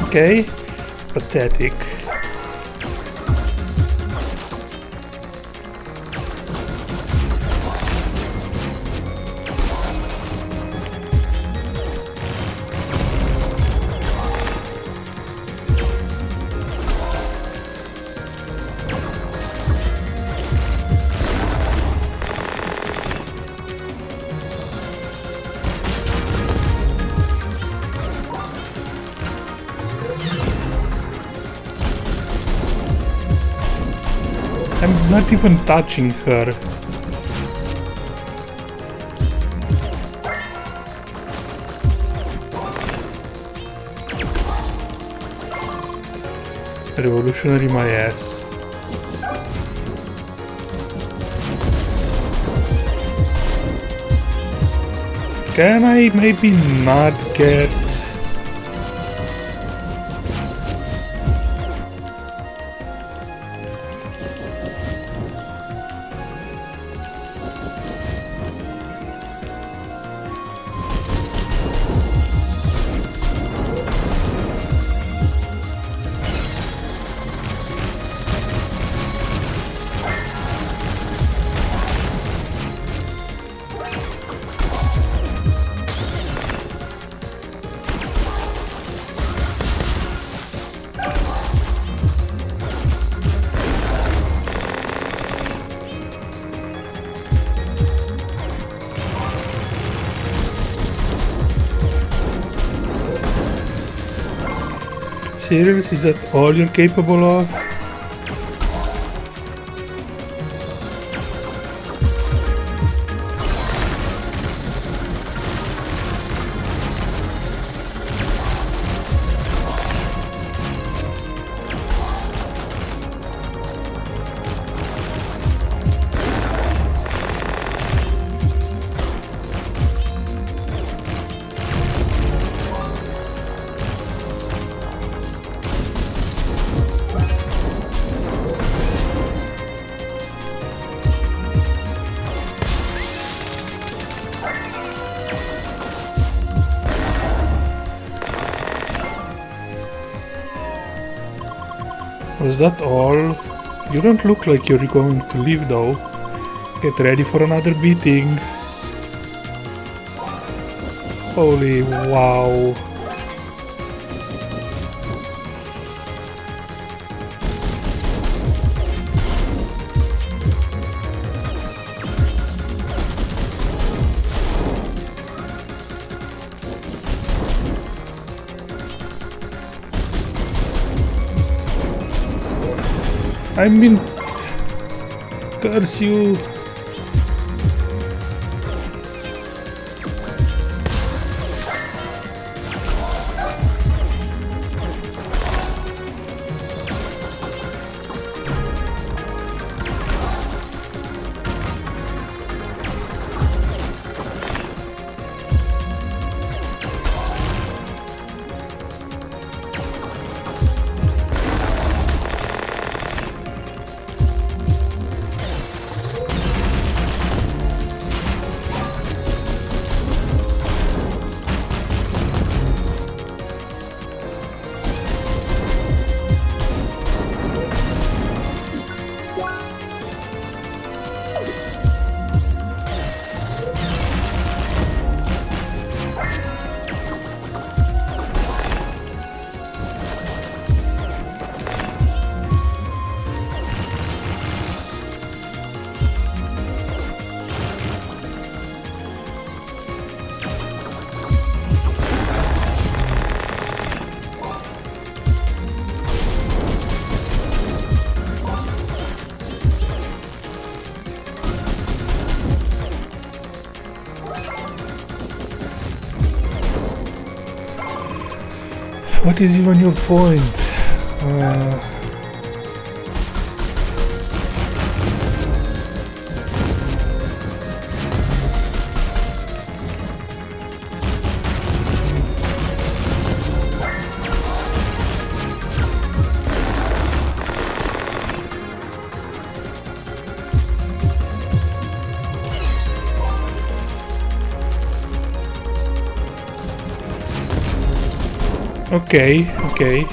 Okay, pathetic. I'm not even touching her. Revolutionary my ass. Can I maybe not get... Serious? Is that all you're capable of? Was that all? You don't look like you're going to leave though. Get ready for another beating. Holy wow. I mean, curse you. What is even your point? Okay, okay.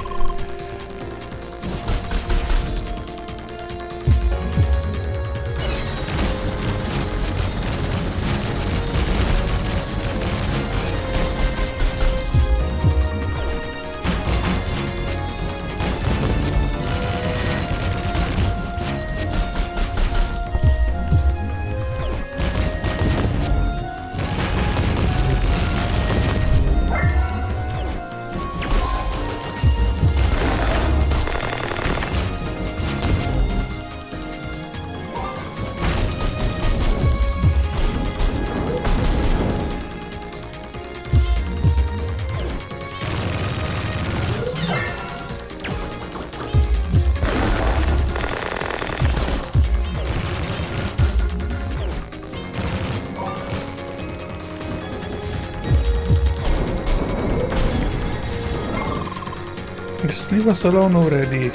Just leave us alone already.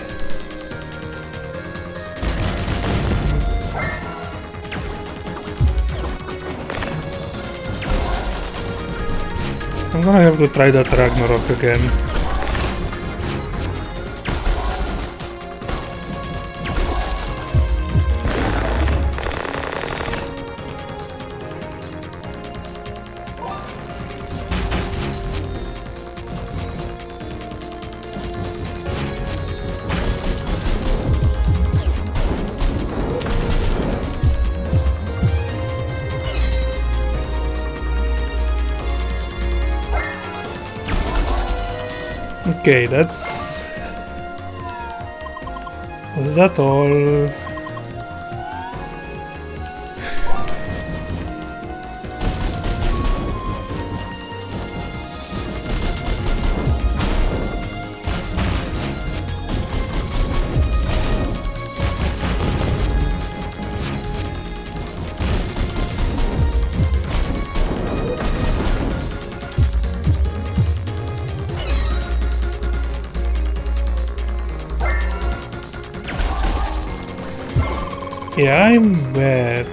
I'm gonna have to try that Ragnarok again. Okay, that's... Was that all? Yeah, I'm bad.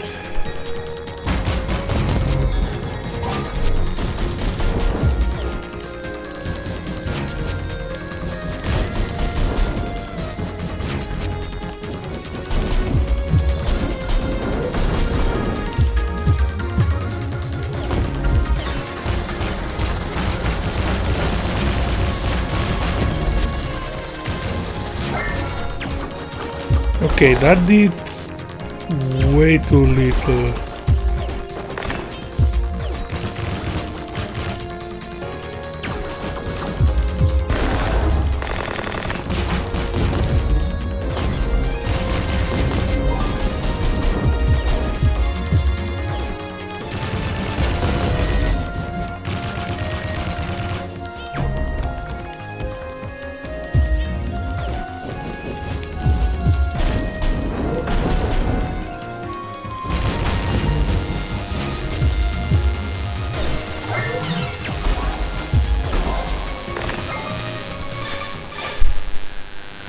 Okay, that did way too little.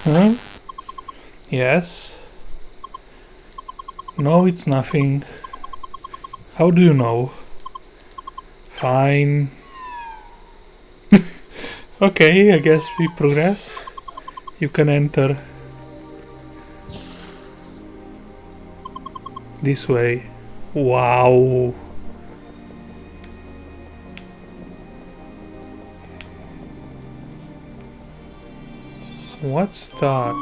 Huh? Yes. No, it's nothing. How do you know? Fine. Okay, I guess we progress. You can enter. This way. Wow. What's that?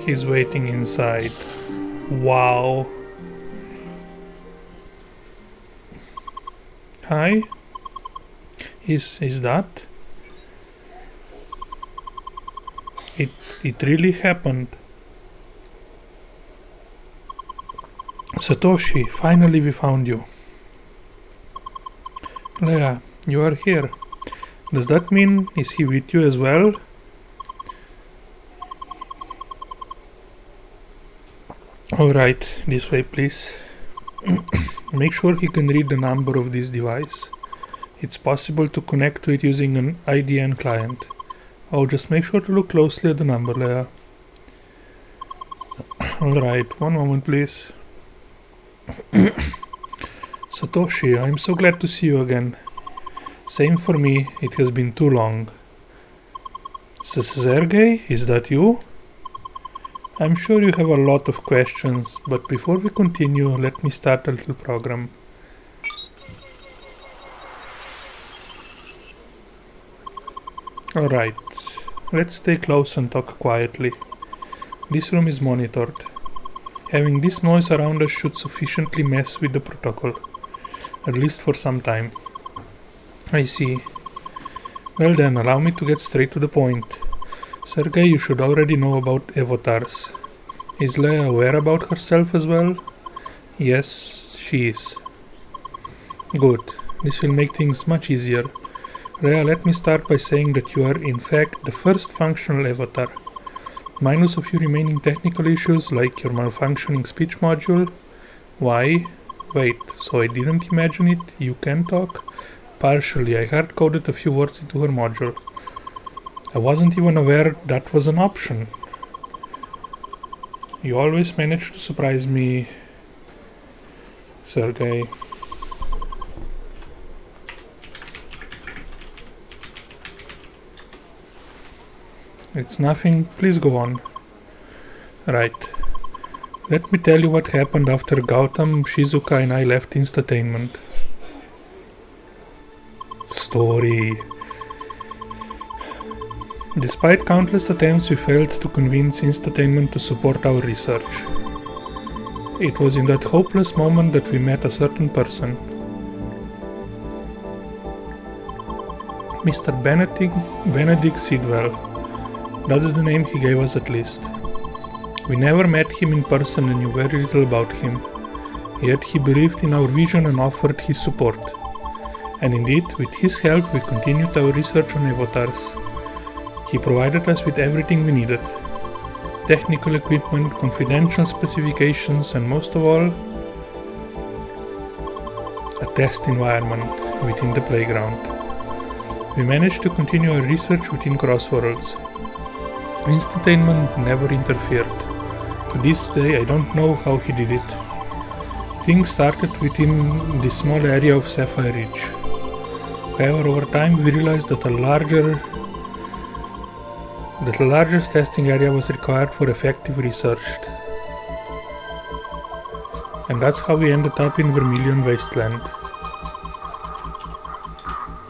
He's waiting inside. Wow. Hi? Is that? It really happened. Satoshi, finally we found you. Leah, you are here. Does that mean is he with you as well? Alright, this way please. Make sure he can read the number of this device. It's possible to connect to it using an IDN client. Oh, just make sure to look closely at the number, Leah. Alright, one moment please. Satoshi, I'm so glad to see you again. Same for me, it has been too long. Sergey, is that you? I'm sure you have a lot of questions, but before we continue, let me start a little program. Alright, let's stay close and talk quietly. This room is monitored. Having this noise around us should sufficiently mess with the protocol, at least for some time. I see. Well then, allow me to get straight to the point. Sergey, you should already know about avatars. Is Leia aware about herself as well? Yes, she is. Good. This will make things much easier. Rhea, let me start by saying that you are in fact the first functional avatar. Minus a few remaining technical issues like your malfunctioning speech module. Why? Wait, so I didn't imagine it? You can talk? Partially, I hard-coded a few words into her module. I wasn't even aware that was an option. You always manage to surprise me, Sergey. It's nothing, please go on. Right. Let me tell you what happened after Gautam, Shizuka and I left Instatainment. Story. Despite countless attempts, we failed to convince Instatainment to support our research. It was in that hopeless moment that we met a certain person. Mr. Benedict Sidwell. That's the name he gave us at least. We never met him in person and knew very little about him, yet he believed in our vision and offered his support. And indeed, with his help we continued our research on avatars. He provided us with everything we needed. Technical equipment, confidential specifications, and most of all, a test environment within the playground. We managed to continue our research within Crossworlds. Instatainment never interfered. To this day, I don't know how he did it. Things started within this small area of Sapphire Ridge. However, over time we realized that a larger testing area was required for effective research. And that's how we ended up in Vermilion Wasteland.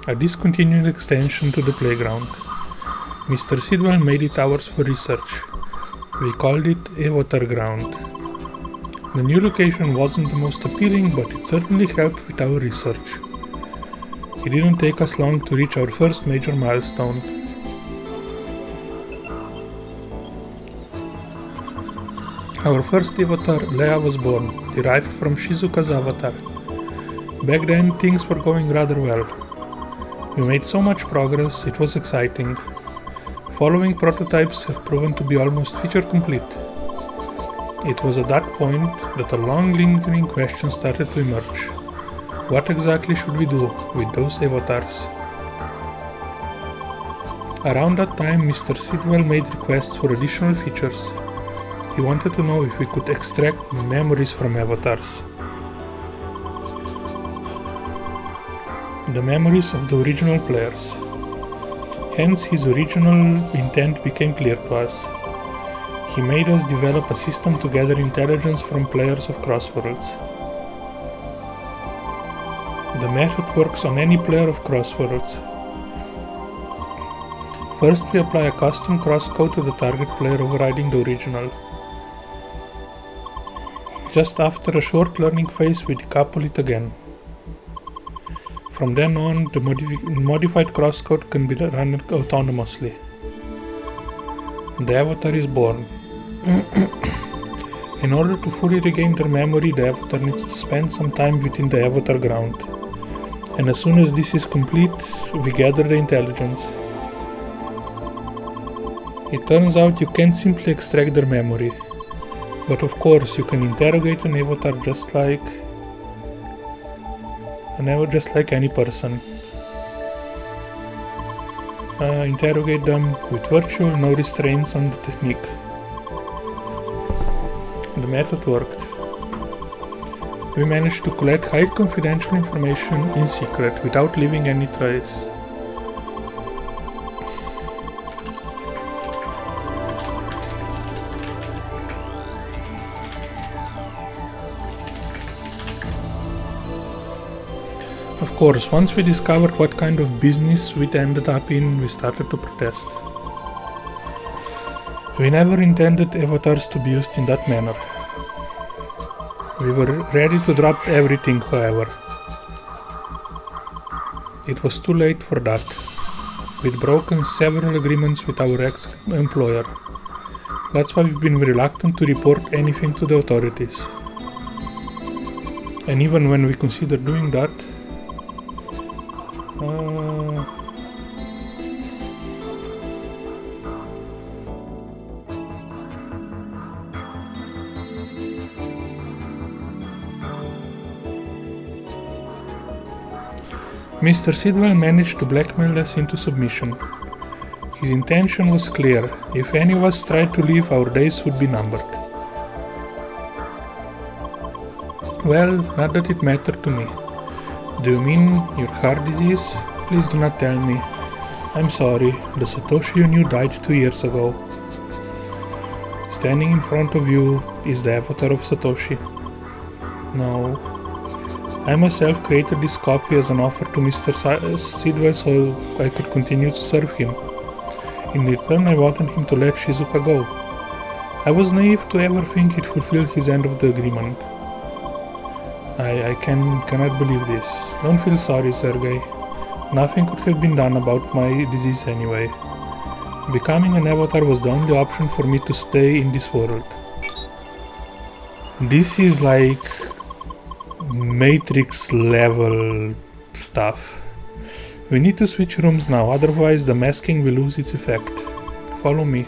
A discontinued extension to the playground. Mr. Sidwell made it ours for research. We called it Avatar Ground. The new location wasn't the most appealing, but it certainly helped with our research. It didn't take us long to reach our first major milestone. Our first avatar, Leia, was born, derived from Shizuka's avatar. Back then, things were going rather well. We made so much progress, it was exciting. Following prototypes have proven to be almost feature complete. It was at that point that a long lingering question started to emerge. What exactly should we do with those avatars? Around that time, Mr. Sidwell made requests for additional features. He wanted to know if we could extract memories from avatars. The memories of the original players. Hence, his original intent became clear to us. He made us develop a system to gather intelligence from players of CrossWorlds. The method works on any player of CrossWorlds. First, we apply a custom CrossCode to the target player overriding the original. Just after a short learning phase, we decouple it again. From then on, the modified CrossCode can be run autonomously. The avatar is born. In order to fully regain their memory, the avatar needs to spend some time within the avatar ground. And as soon as this is complete, we gather the intelligence. It turns out you can't simply extract their memory. But of course, you can interrogate an avatar just like any person. Interrogate them with virtual no restraints on the technique. The method worked. We managed to collect highly confidential information in secret without leaving any trace. Of course, once we discovered what kind of business we'd ended up in, we started to protest. We never intended avatars to be used in that manner. We were ready to drop everything, however. It was too late for that. We'd broken several agreements with our ex-employer. That's why we've been reluctant to report anything to the authorities. And even when we considered doing that, Mr. Sidwell managed to blackmail us into submission. His intention was clear. If any of us tried to leave, our days would be numbered. Well, not that it mattered to me. Do you mean your heart disease? Please do not tell me. I'm sorry, the Satoshi you knew died 2 years ago. Standing in front of you is the avatar of Satoshi. No. I myself created this copy as an offer to Mr. Sidwell so I could continue to serve him. In return, I wanted him to let Shizuka go. I was naive to ever think it fulfilled his end of the agreement. I cannot believe this. Don't feel sorry, Sergei. Nothing could have been done about my disease anyway. Becoming an avatar was the only option for me to stay in this world. This is like Matrix level stuff. We need to switch rooms now, otherwise the masking will lose its effect. Follow me.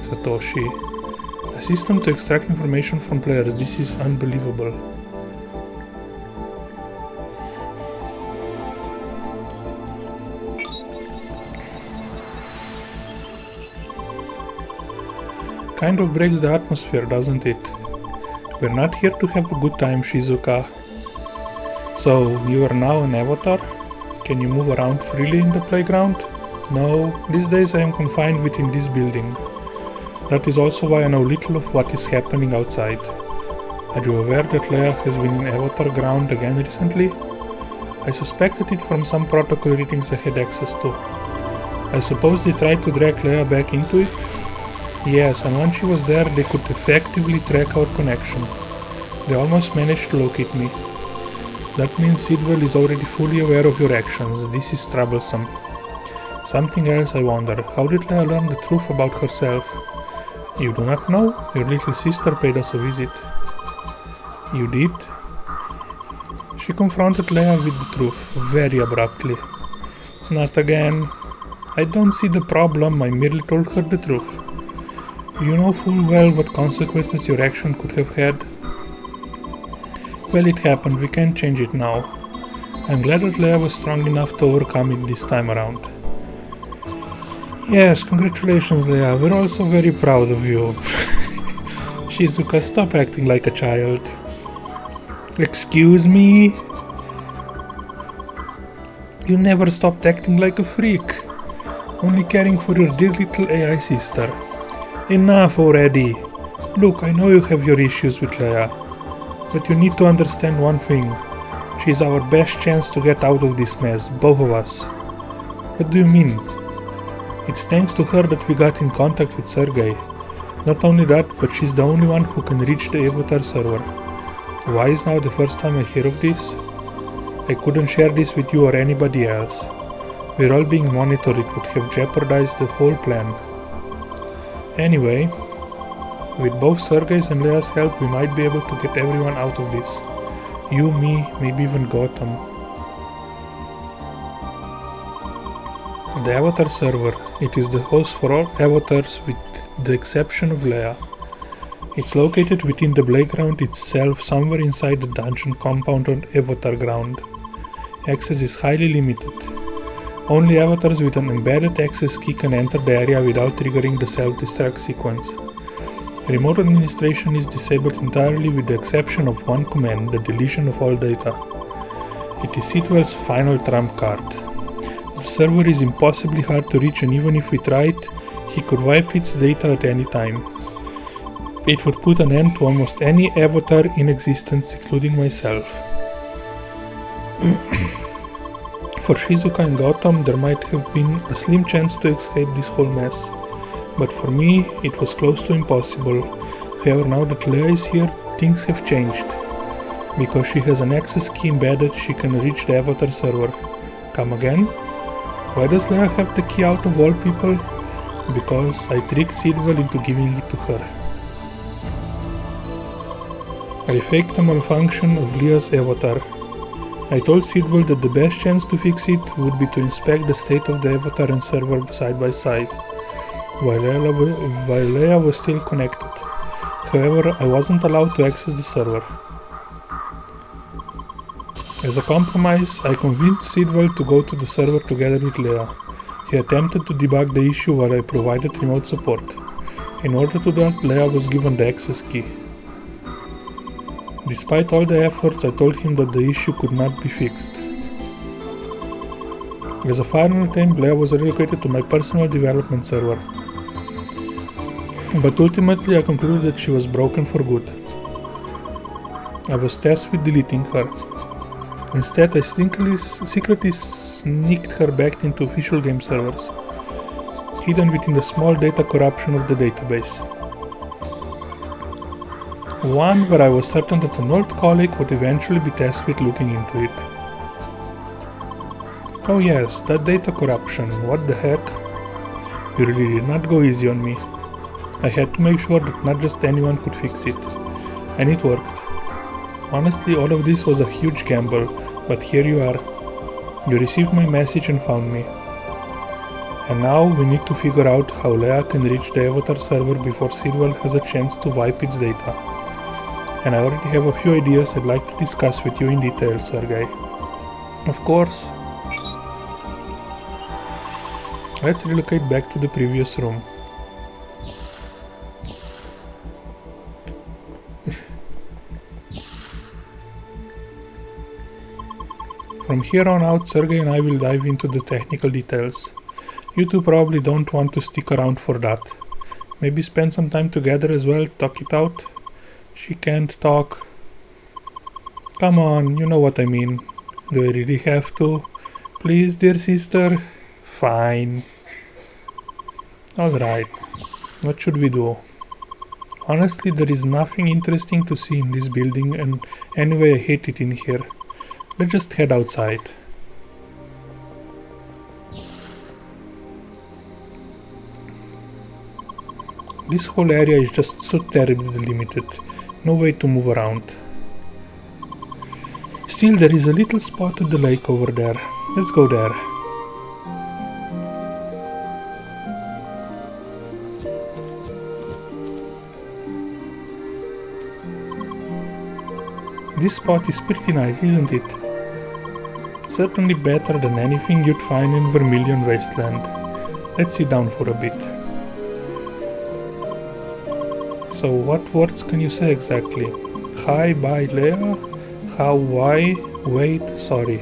Satoshi. A system to extract information from players. This is unbelievable. Kind of breaks the atmosphere, doesn't it? We're not here to have a good time, Shizuka. So, you are now an avatar? Can you move around freely in the playground? No, these days I am confined within this building. That is also why I know little of what is happening outside. Are you aware that Leia has been in Avatar ground again recently? I suspected it from some protocol readings I had access to. I suppose they tried to drag Leia back into it? Yes, and once she was there, they could effectively track our connection. They almost managed to locate me. That means Sidwell is already fully aware of your actions. This is troublesome. Something else, I wonder. How did Leia learn the truth about herself? You do not know? Your little sister paid us a visit. You did? She confronted Leia with the truth, very abruptly. Not again. I don't see the problem, I merely told her the truth. You know full well what consequences your action could have had. Well, it happened, we can't change it now. I'm glad that Leia was strong enough to overcome it this time around. Yes, congratulations, Leia, we're also very proud of you. Shizuka, stop acting like a child. Excuse me? You never stopped acting like a freak. Only caring for your dear little AI sister. Enough already. Look, I know you have your issues with Leia, but you need to understand one thing. She is our best chance to get out of this mess, both of us. What do you mean? It's thanks to her that we got in contact with Sergei. Not only that, but she's the only one who can reach the Avatar server. Why is now the first time I hear of this? I couldn't share this with you or anybody else. We're all being monitored, it would have jeopardized the whole plan. Anyway, with both Sergei's and Leia's help, we might be able to get everyone out of this. You, me, maybe even Gotham. The Avatar server. It is the host for all avatars with the exception of Leia. It's located within the playground itself, somewhere inside the dungeon compound on Avatar ground. Access is highly limited. Only avatars with an embedded access key can enter the area without triggering the self-destruct sequence. Remote administration is disabled entirely with the exception of one command, the deletion of all data. It is Sitwell's final trump card. The server is impossibly hard to reach, and even if we tried, he could wipe its data at any time. It would put an end to almost any avatar in existence, including myself. For Shizuka and Gautam, there might have been a slim chance to escape this whole mess. But for me, it was close to impossible. However, now that Leia is here, things have changed. Because she has an access key embedded, she can reach the avatar server. Come again? Why does Leia have the key out of all people? Because I tricked Sidwell into giving it to her. I faked a malfunction of Leia's avatar. I told Sidwell that the best chance to fix it would be to inspect the state of the avatar and server side by side, while Leia was still connected. However, I wasn't allowed to access the server. As a compromise, I convinced Sidwell to go to the server together with Leia. He attempted to debug the issue while I provided remote support. In order to do that, Leia was given the access key. Despite all the efforts, I told him that the issue could not be fixed. As a final attempt, Leia was relocated to my personal development server. But ultimately, I concluded that she was broken for good. I was tasked with deleting her. Instead, I secretly sneaked her back into official game servers, hidden within the small data corruption of the database. One where I was certain that an old colleague would eventually be tasked with looking into it. Oh yes, that data corruption, what the heck? You really did not go easy on me. I had to make sure that not just anyone could fix it. And it worked. Honestly, all of this was a huge gamble, but here you are. You received my message and found me. And now we need to figure out how Leia can reach the avatar server before Sidwell has a chance to wipe its data. And I already have a few ideas I'd like to discuss with you in detail, Sergei. Of course. Let's relocate back to the previous room. From here on out, Sergei and I will dive into the technical details. You two probably don't want to stick around for that. Maybe spend some time together as well, talk it out. She can't talk. Come on, you know what I mean. Do I really have to? Please, dear sister? Fine. Alright, what should we do? Honestly, there is nothing interesting to see in this building, and anyway I hate it in here. Let's just head outside. This whole area is just so terribly limited. No way to move around. Still, there is a little spot at the lake over there. Let's go there. This spot is pretty nice, isn't it? Certainly better than anything you'd find in Vermilion Wasteland. Let's sit down for a bit. So what words can you say exactly? Hi, bye, Leia? How, why, wait, sorry.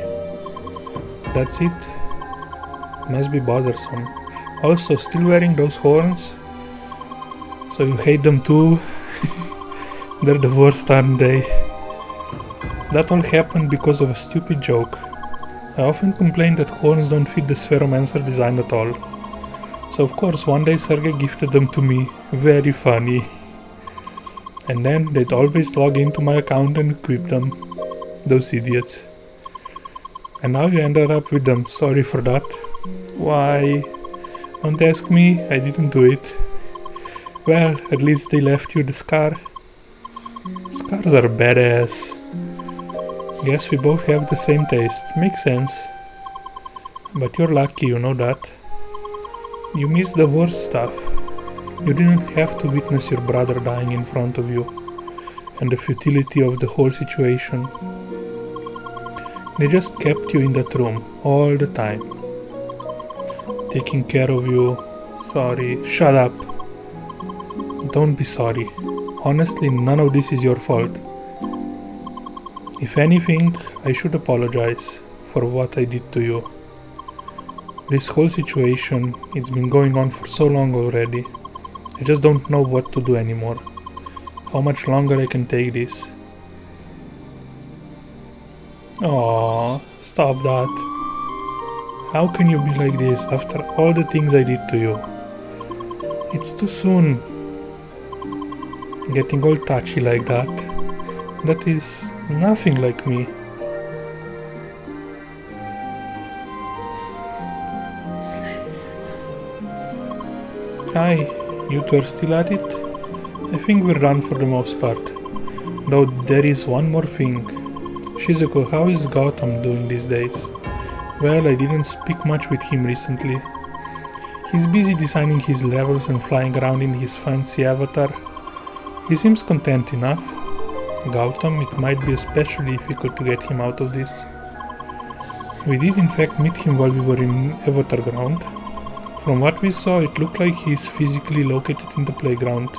That's it? Must be bothersome. Also, still wearing those horns? So you hate them too? They're the worst, aren't they? That all happened because of a stupid joke. I often complain that horns don't fit the Spheromancer design at all. So of course one day Sergei gifted them to me. Very funny. And then they'd always log into my account and equip them. Those idiots. And now you ended up with them. Sorry for that. Why? Don't ask me, I didn't do it. Well, at least they left you the scar. Scars are badass. Guess we both have the same taste. Makes sense. But you're lucky, you know that. You missed the worst stuff. You didn't have to witness your brother dying in front of you, and the futility of the whole situation. They just kept you in that room, all the time. Taking care of you. Sorry, shut up. Don't be sorry. Honestly, none of this is your fault. If anything, I should apologize for what I did to you. This whole situation, it's been going on for so long already. I just don't know what to do anymore. How much longer I can take this? Aww, stop that. How can you be like this after all the things I did to you? It's too soon. Getting all touchy like that. That is nothing like me. Hi, you two are still at it? I think we're done for the most part. Though there is one more thing. Shizuko, how is Gautam doing these days? Well, I didn't speak much with him recently. He's busy designing his levels and flying around in his fancy avatar. He seems content enough. Gautam, it might be especially difficult to get him out of this. We did in fact meet him while we were in Avatar Ground. From what we saw, it looked like he is physically located in the playground.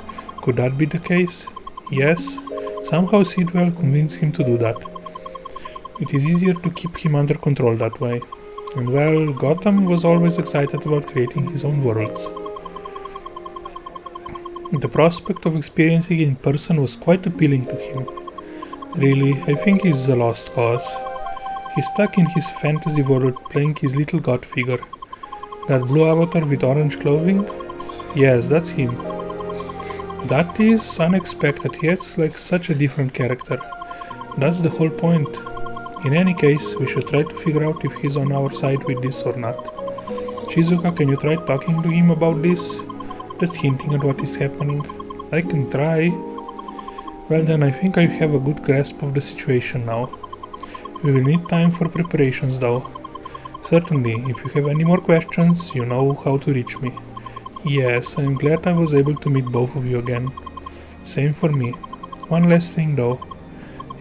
Could that be the case? Yes. Somehow Sidwell convinced him to do that. It is easier to keep him under control that way. And well, Gautam was always excited about creating his own worlds. The prospect of experiencing it in person was quite appealing to him. Really, I think he's a lost cause. He's stuck in his fantasy world playing his little god figure. That blue avatar with orange clothing? Yes, that's him. That is unexpected. He acts like such a different character. That's the whole point. In any case, we should try to figure out if he's on our side with this or not. Shizuka, can you try talking to him about this? Just hinting at what is happening. I can try. Well then, I think I have a good grasp of the situation now. We will need time for preparations though. Certainly, if you have any more questions, you know how to reach me. Yes, I'm glad I was able to meet both of you again. Same for me. One last thing though.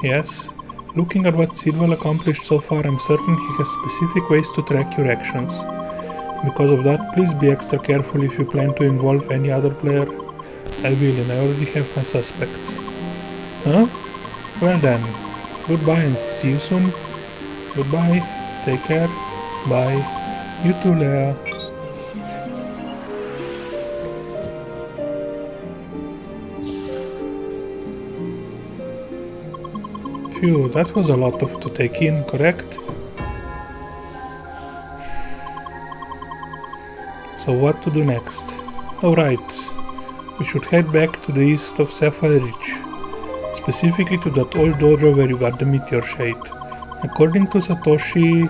Yes? Looking at what Sidwell accomplished so far, I'm certain he has specific ways to track your actions. Because of that, please be extra careful if you plan to involve any other player. I will, and I already have my suspects. Huh? Well then, goodbye and see you soon. Goodbye, take care, bye. You too, Leia. Phew, that was a lot to take in, correct? So what to do next? Alright, we should head back to the east of Sapphire Ridge, specifically to that old dojo where you got the meteor shade. According to Satoshi,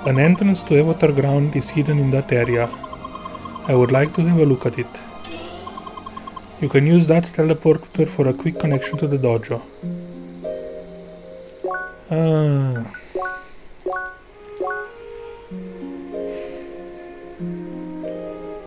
an entrance to Avatar Ground is hidden in that area. I would like to have a look at it. You can use that teleporter for a quick connection to the dojo.